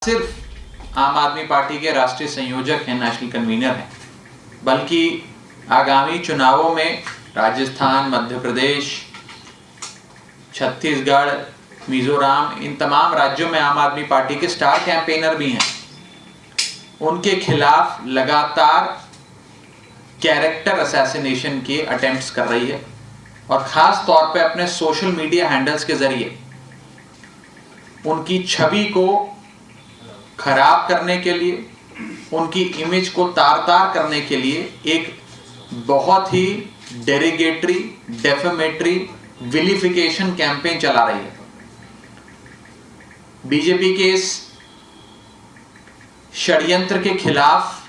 सिर्फ आम आदमी पार्टी के राष्ट्रीय संयोजक हैं, नेशनल कन्वीनर हैं, बल्कि आगामी चुनावों में राजस्थान, मध्य प्रदेश, छत्तीसगढ़, मिजोरम, इन तमाम राज्यों में आम आदमी पार्टी के स्टार कैंपेनर भी हैं। उनके खिलाफ लगातार कैरेक्टर असैसिनेशन के अटेम्प्ट्स कर रही है और ख़ास तौर पे अपने सोशल मीडिया हैंडल्स के ज़रिए उनकी छवि को खराब करने के लिए, उनकी इमेज को तार-तार करने के लिए एक बहुत ही डेरिगेटरी, डेफेमेटरी, विलिफिकेशन कैंपेन चला रही है। बीजेपी के इस षड्यंत्र के खिलाफ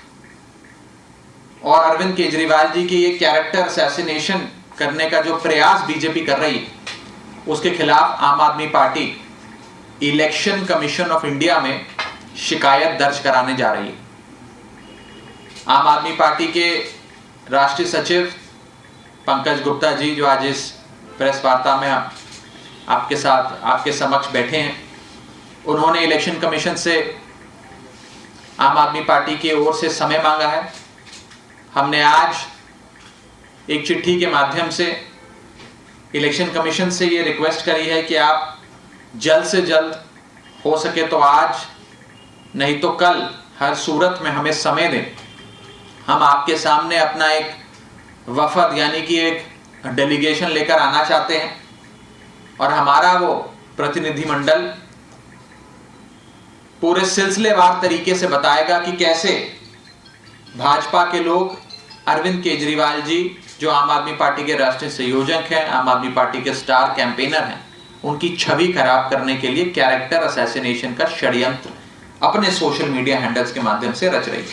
और अरविंद केजरीवाल जी की ये कैरेक्टर असैसिनेशन करने का जो प्रयास बीजेपी कर रही है, उसके खिलाफ आम आदमी party election commission of India में शिकायत दर्ज कराने जा रही है। आम आदमी पार्टी के राष्ट्रीय सचिव पंकज गुप्ता जी, जो आज इस प्रेस वार्ता में आपके समक्ष बैठे हैं, उन्होंने इलेक्शन कमीशन से आम आदमी पार्टी की ओर से समय मांगा है। हमने आज एक चिट्ठी के माध्यम से इलेक्शन कमीशन से ये रिक्वेस्ट करी है कि आप जल्द से जल्द, हो सके तो आज नहीं तो कल, हर सूरत में हमें समय दें। हम आपके सामने अपना एक वफद यानी कि एक डेलीगेशन लेकर आना चाहते हैं और हमारा वो प्रतिनिधिमंडल पूरे सिलसिलेवार तरीके से बताएगा कि कैसे भाजपा के लोग अरविंद केजरीवाल जी, जो आम आदमी पार्टी के राष्ट्रीय संयोजक हैं, आम आदमी पार्टी के स्टार कैंपेनर हैं, उनकी छवि खराब करने के लिए कैरेक्टर असैसिनेशन का षड्यंत्र अपने सोशल मीडिया हैंडल्स के माध्यम से रच रही है।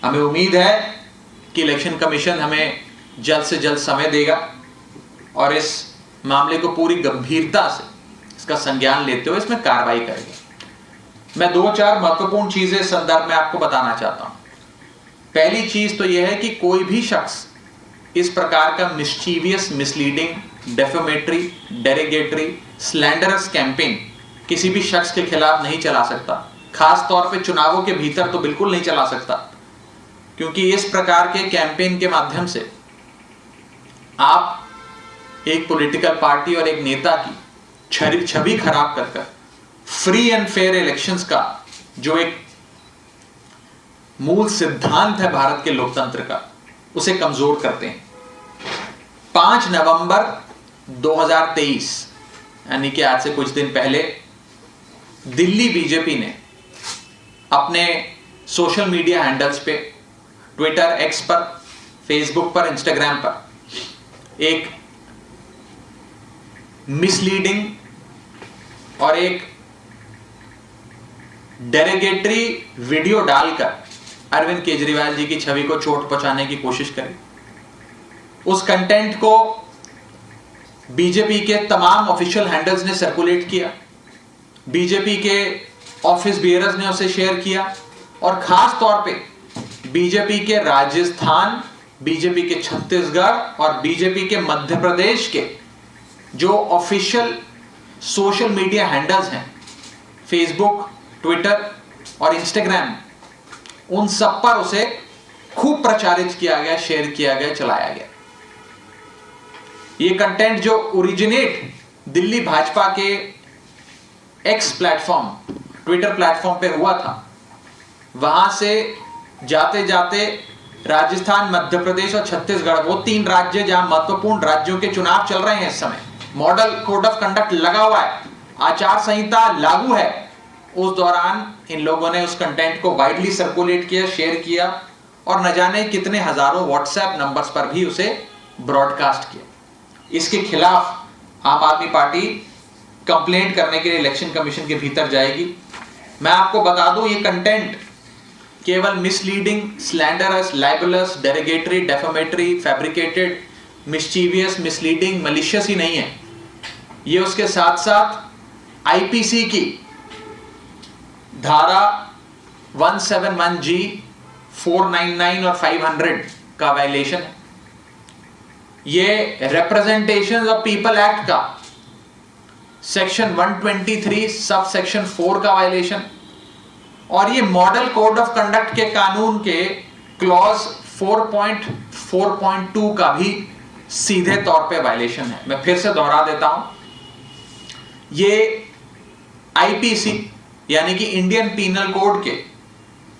हमें उम्मीद है कि इलेक्शन कमीशन हमें जल्द से जल्द समय देगा और इस मामले को पूरी गंभीरता से इसका संज्ञान लेते हुए इसमें कार्रवाई करेगा। मैं 2-4 महत्वपूर्ण चीजें इस संदर्भ में आपको बताना चाहता हूं। पहली चीज तो यह है कि कोई भी शख्स इस प्रकार का मिस्चीवियस, मिसलीडिंग, डेफेमेटरी, डेरिगेटरी, स्लैंडरस कैंपेन किसी भी शख्स के खिलाफ नहीं चला सकता। खास तौर पे चुनावों के भीतर तो बिल्कुल नहीं चला सकता, क्योंकि इस प्रकार के कैंपेन के माध्यम से आप एक पॉलिटिकल पार्टी और एक नेता की छवि खराब कर फ्री एंड फेयर इलेक्शंस का जो एक मूल सिद्धांत है भारत के लोकतंत्र का, उसे कमजोर करते हैं। 5 नवंबर 2023 यानी कि आज से कुछ दिन पहले दिल्ली बीजेपी ने अपने सोशल मीडिया हैंडल्स पे, ट्विटर, एक्स पर, फेसबुक पर, इंस्टाग्राम पर एक मिसलीडिंग और एक डेरिगेटरी वीडियो डालकर अरविंद केजरीवाल जी की छवि को चोट पहुंचाने की कोशिश करी। उस कंटेंट को बीजेपी के तमाम ऑफिशियल हैंडल्स ने सर्कुलेट किया, बीजेपी के ऑफिस बियरर्स ने उसे शेयर किया और खास तौर पे बीजेपी के राजस्थान, बीजेपी के छत्तीसगढ़ और बीजेपी के मध्य प्रदेश के जो ऑफिशियल सोशल मीडिया हैंडल्स हैं, फेसबुक, ट्विटर और इंस्टाग्राम, उन सब पर उसे खूब प्रचारित किया गया, शेयर किया गया, चलाया गया। ये कंटेंट जो ओरिजिनेट दिल्ली भाजपा के एक्स प्लेटफॉर्म, ट्विटर प्लेटफॉर्म पे हुआ था, वहां से जाते जाते राजस्थान, मध्य प्रदेश और छत्तीसगढ़, वो 3 राज्य जहां महत्वपूर्ण राज्यों के चुनाव चल रहे हैं इस समय, मॉडल कोड ऑफ कंडक्ट लगा हुआ है, आचार संहिता लागू है, उस दौरान इन लोगों ने उस कंटेंट को वाइडली सर्कुलेट किया, शेयर किया और न जाने कितने हजारों व्हाट्सएप नंबर्स पर भी उसे ब्रॉडकास्ट किया। इसके खिलाफ आम आदमी पार्टी कंप्लेंट करने के लिए इलेक्शन कमीशन के भीतर जाएगी। मैं आपको बता दूं, ये कंटेंट केवल misleading, slanderous, libellous, derogatory, defamatory, fabricated, mischievous, misleading, malicious ही नहीं है, ये उसके साथ साथ आईपीसी की धारा 171G, 499 और 500 का वायलेशन है। ये रिप्रेजेंटेशन ऑफ पीपल एक्ट का सेक्शन 123 सब सेक्शन 4 का वायलेशन, और ये मॉडल कोड ऑफ कंडक्ट के कानून के क्लॉज 4.4.2 का भी सीधे तौर पे वायलेशन है। मैं फिर से दोहरा देता हूं, ये आईपीसी यानी कि इंडियन पीनल कोड के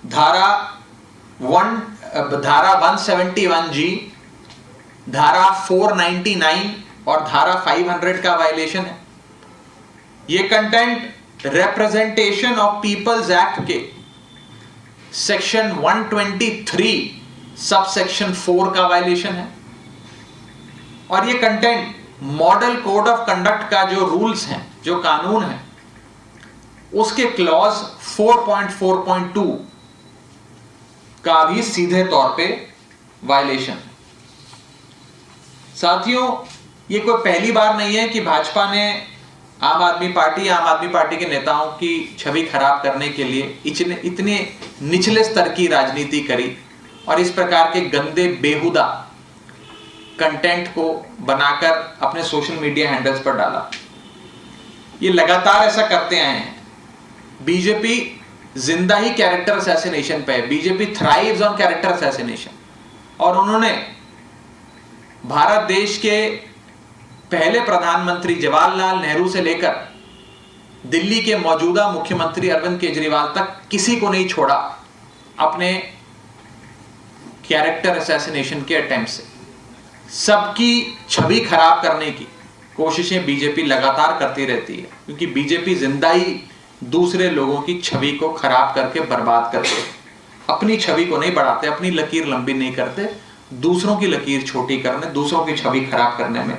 धारा 171G, धारा 499 और धारा 500 का वायलेशन है। ये content representation of people's act के सेक्शन 123 सब सेक्शन 4 का वायलेशन है। और ये content model code of conduct का जो रूल्स हैं, जो कानून है, उसके क्लॉज 4.4.2 का भी सीधे तौर पे वायलेशन है। साथियों, ये कोई पहली बार नहीं है कि भाजपा ने आम आदमी पार्टी के नेताओं की छवि खराब करने के लिए इतने निचले स्तर की राजनीति करी और इस प्रकार के गंदे बेहुदा कंटेंट को बनाकर अपने सोशल मीडिया हैंडल्स पर डाला। ये लगातार ऐसा करते आए हैं। बीजेपी जिंदा ही कैरेक्टर असैसिनेशन पे है। BJP thrives on character assassination, और उन्होंने भारत देश के पहले प्रधानमंत्री जवाहरलाल नेहरू से लेकर दिल्ली के मौजूदा मुख्यमंत्री अरविंद केजरीवाल तक किसी को नहीं छोड़ा अपने कैरेक्टर असैसिनेशन के अटेम्प्ट से। सबकी छवि खराब करने की कोशिशें बीजेपी लगातार करती रहती है, क्योंकि बीजेपी जिंदा ही दूसरे लोगों की छवि को खराब करके बर्बाद करते, अपनी छवि को नहीं बढ़ाते, अपनी लकीर लंबी नहीं करते, दूसरों की लकीर छोटी करने, दूसरों की छवि खराब करने में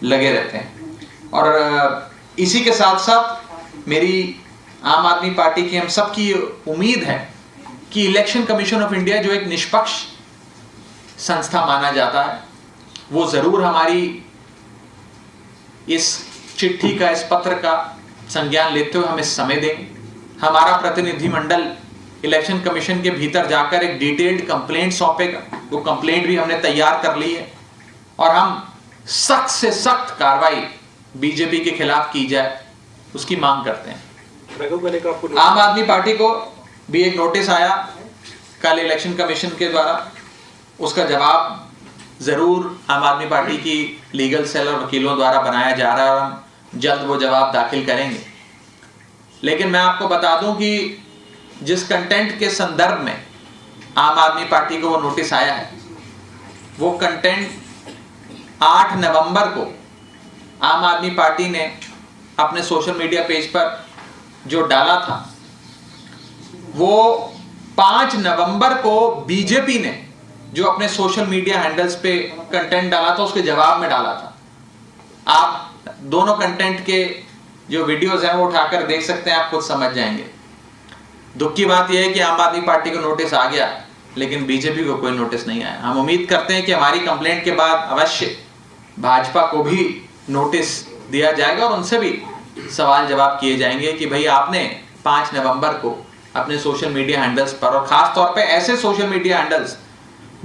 लगे रहते हैं। और इसी के साथ साथ मेरी आम आदमी पार्टी की हम सबकी उम्मीद है कि इलेक्शन कमीशन ऑफ इंडिया, जो एक निष्पक्ष संस्था माना जाता है, वो जरूर हमारी इस चिट्ठी का, इस पत्र का संज्ञान लेते हुए हमें समय देंगे। हमारा प्रतिनिधिमंडल इलेक्शन कमीशन के भीतर जाकर एक डिटेल्ड कंप्लेंट सौंपेगा। वो कंप्लेंट भी हमने तैयार कर ली है और हम सख्त से सख्त कार्रवाई बीजेपी के खिलाफ की जाए, उसकी मांग करते हैं। आम आदमी पार्टी को भी एक नोटिस आया कल इलेक्शन कमीशन के द्वारा, उसका जवाब जरूर आम आदमी पार्टी की लीगल सेल और वकीलों द्वारा बनाया जा रहा है और हम जल्द वो जवाब दाखिल करेंगे। लेकिन मैं आपको बता दूं कि जिस कंटेंट के संदर्भ में आम आदमी पार्टी को वो नोटिस आया है, वो कंटेंट 8 नवंबर को आम आदमी पार्टी ने अपने सोशल मीडिया पेज पर जो डाला था, वो 5 नवंबर को बीजेपी ने जो अपने सोशल मीडिया हैंडल्स पे कंटेंट डाला था, उसके जवाब में डाला था। आप दोनों कंटेंट के जो वीडियोस हैं वो उठाकर देख सकते हैं, आप खुद समझ जाएंगे। दुख की बात यह है कि आम आदमी पार्टी को नोटिस आ गया, लेकिन बीजेपी को कोई नोटिस नहीं आया। हम उम्मीद करते हैं कि हमारी कंप्लेंट के बाद अवश्य भाजपा को भी नोटिस दिया जाएगा और उनसे भी सवाल जवाब किए जाएंगे कि भाई आपने 5 नवंबर को अपने सोशल मीडिया हैंडल्स पर, और खास तौर पे ऐसे सोशल मीडिया हैंडल्स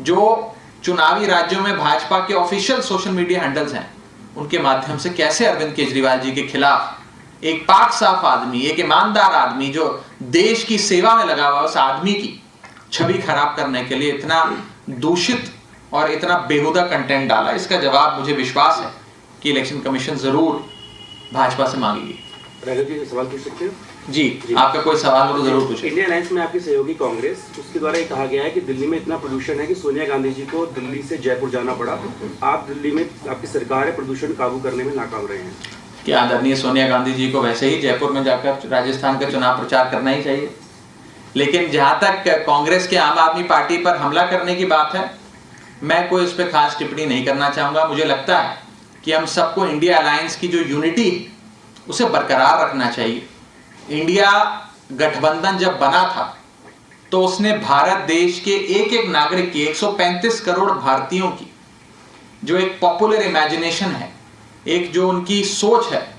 जो चुनावी राज्यों में भाजपा के ऑफिशियल सोशल मीडिया हैंडल्स हैं, उनके माध्यम से कैसे अरविंद केजरीवाल जी के खिलाफ एक पाक साफ आदमी, एक ईमानदार आदमी जो देश की सेवा में लगा हुआ, उस आदमी की छवि खराब करने के लिए इतना दूषित और इतना बेहुदा कंटेंट डाला। इसका जवाब मुझे विश्वास है कि इलेक्शन कमीशन जरूर भाजपा से मांगेगी। सवाल पूछ सकते हो? जी, आपका कोई सवाल हो तो जरूर पूछें। इंडिया अलायंस में आपकी सहयोगी कांग्रेस, उसके द्वारा ये कहा गया है कि दिल्ली में इतना प्रदूषण है कि सोनिया गांधी जी को दिल्ली से जयपुर जाना पड़ा। आप दिल्ली में, आपकी सरकार है, प्रदूषण काबू करने में नाकाम रहे हैं। क्या आदरणीय सोनिया गांधी जी को वैसे ही जयपुर में जाकर राजस्थान का चुनाव प्रचार करना ही चाहिए? लेकिन जहां तक कांग्रेस के आम आदमी पार्टी पर हमला करने की बात है, मैं कोई उस पर खास टिप्पणी नहीं करना चाहूंगा। मुझे लगता है कि हम सबको इंडिया अलायंस की जो यूनिटी उसे बरकरार रखना चाहिए। इंडिया गठबंधन जब बना था तो उसने भारत देश के एक एक नागरिक की, 135 करोड़ भारतीयों की जो एक पॉपुलर इमेजिनेशन है, एक जो उनकी सोच है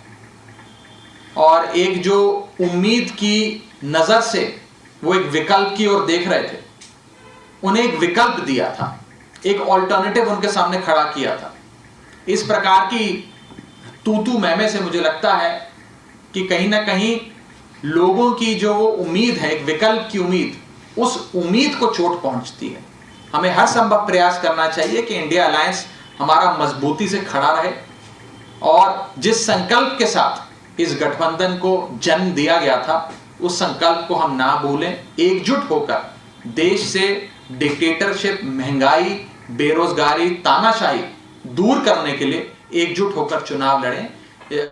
और एक जो उम्मीद की नजर से वो एक विकल्प की ओर देख रहे थे, उन्हें एक विकल्प दिया था, एक ऑल्टरनेटिव उनके सामने खड़ा किया था। इस प्रकार की तू मैमे से मुझे लगता है कि कहीं ना कहीं लोगों की जो वो उम्मीद है, एक विकल्प की उम्मीद, उस उम्मीद को चोट पहुंचती है। हमें हर संभव प्रयास करना चाहिए कि इंडिया अलायंस हमारा मजबूती से खड़ा रहे और जिस संकल्प के साथ इस गठबंधन को जन्म दिया गया था, उस संकल्प को हम ना भूलें। एकजुट होकर देश से डिक्टेटरशिप, महंगाई, बेरोजगारी, तानाशाही दूर करने के लिए एकजुट होकर चुनाव लड़ें।